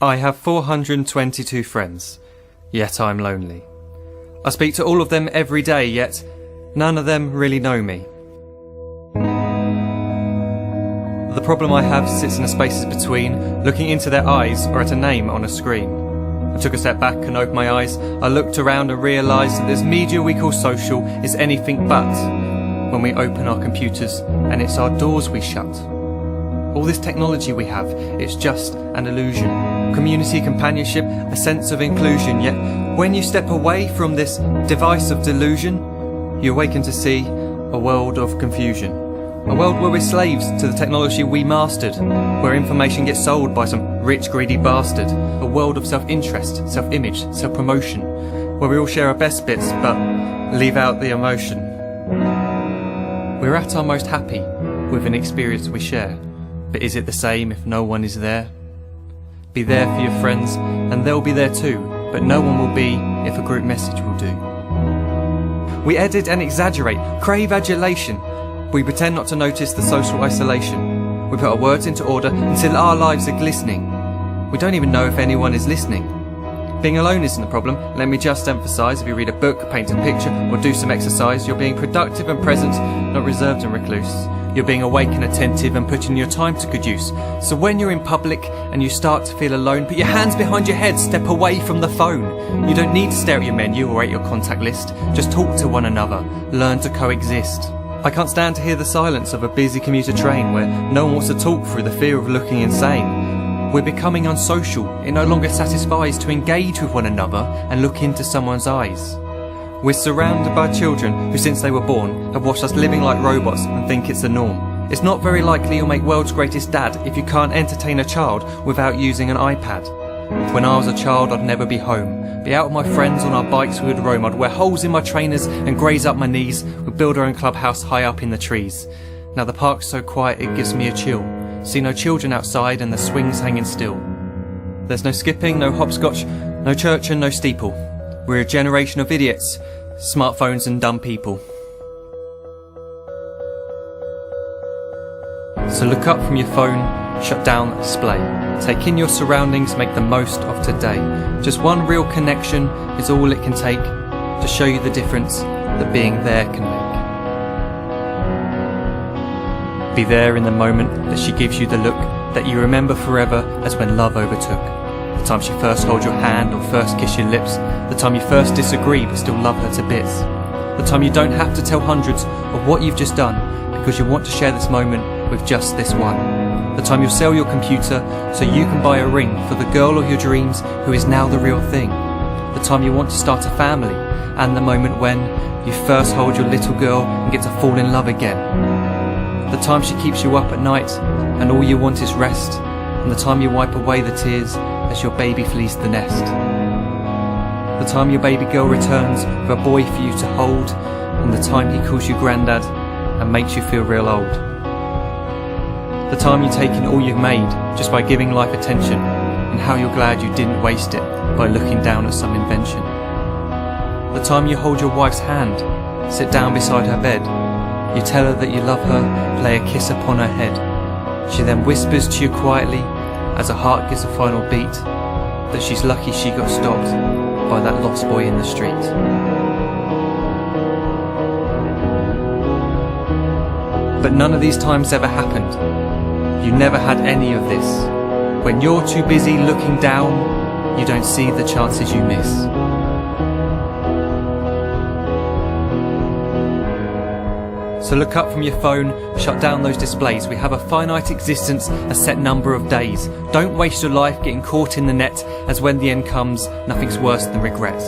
I have 422 friends, yet I'm lonely. I speak to all of them every day, yet none of them really know me. The problem I have sits in the spaces between looking into their eyes or at a name on a screen. I took a step back and opened my eyes. I looked around and realised that this media we call social is anything but when we open our computers and it's our doors we shut. All this technology we have, it's just an illusion. Community, companionship, a sense of inclusion. Yet when you step away from this device of delusion, you awaken to see a world of confusion. A world where we're slaves to the technology we mastered, where information gets sold by some rich, greedy bastard. A world of self-interest, self-image, self-promotion, where we all share our best bits but leave out the emotion. We're at our most happy with an experience we share. But is it the same if no one is there? Be there for your friends and they'll be there too, but no one will be if a group message will do. We edit and exaggerate, crave adulation. We pretend not to notice the social isolation. We put our words into order until our lives are glistening. We don't even know if anyone is listening. Being alone isn't the problem. Let me just emphasise, if you read a book, paint a picture or do some exercise, you're being productive and present, not reserved and recluse. You're being awake and attentive and putting your time to good use. So when you're in public and you start to feel alone, put your hands behind your head, step away from the phone. You don't need to stare at your menu or at your contact list. Just talk to one another. Learn to coexist. I can't stand to hear the silence of a busy commuter train where no one wants to talk through the fear of looking insane. We're becoming unsocial. It no longer satisfies to engage with one another and look into someone's eyes. We're surrounded by children who since they were born have watched us living like robots and think it's the norm. It's not very likely you'll make world's greatest dad if you can't entertain a child without using an iPad. When I was a child I'd never be home. Be out with my friends on our bikes we would roam. I'd wear holes in my trainers and graze up my knees. We'd build our own clubhouse high up in the trees. Now the park's so quiet it gives me a chill. See no children outside and the swings hanging still. There's no skipping, no hopscotch, no church and no steeple. We're a generation of idiots, smartphones and dumb people. So look up from your phone, shut down the display. Take in your surroundings, make the most of today. Just one real connection is all it can take to show you the difference that being there can make. Be there in the moment that she gives you the look that you remember forever as when love overtook. The time she first holds your hand or first kiss your lips. The time you first disagree but still love her to bits. The time you don't have to tell hundreds of what you've just done because you want to share this moment with just this one. The time you'll sell your computer so you can buy a ring for the girl of your dreams who is now the real thing. The time you want to start a family and the moment when you first hold your little girl and get to fall in love again. The time she keeps you up at night and all you want is rest. And the time you wipe away the tears as your baby flees the nest. The time your baby girl returns with a boy for you to hold, and the time he calls you granddad and makes you feel real old. The time you take in all you've made just by giving life attention, and how you're glad you didn't waste it by looking down at some invention. The time you hold your wife's hand, sit down beside her bed, you tell her that you love her, lay a kiss upon her head. She then whispers to you quietly as her heart gives a final beat that she's lucky she got stopped by that lost boy in the street. But none of these times ever happened. You never had any of this. When you're too busy looking down, you don't see the chances you miss. So look up from your phone, shut down those displays. We have a finite existence, a set number of days. Don't waste your life getting caught in the net, as when the end comes, nothing's worse than regret.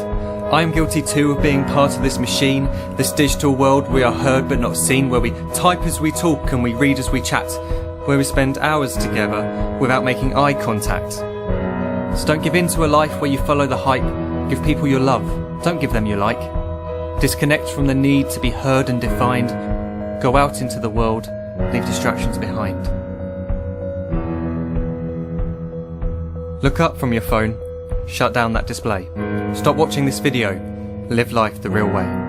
I am guilty too of being part of this machine, this digital world we are heard but not seen, where we type as we talk and we read as we chat, where we spend hours together without making eye contact. So don't give in to a life where you follow the hype. Give people your love, don't give them your like. Disconnect from the need to be heard and defined. Go out into the world, leave distractions behind. Look up from your phone, shut down that display. Stop watching this video, live life the real way.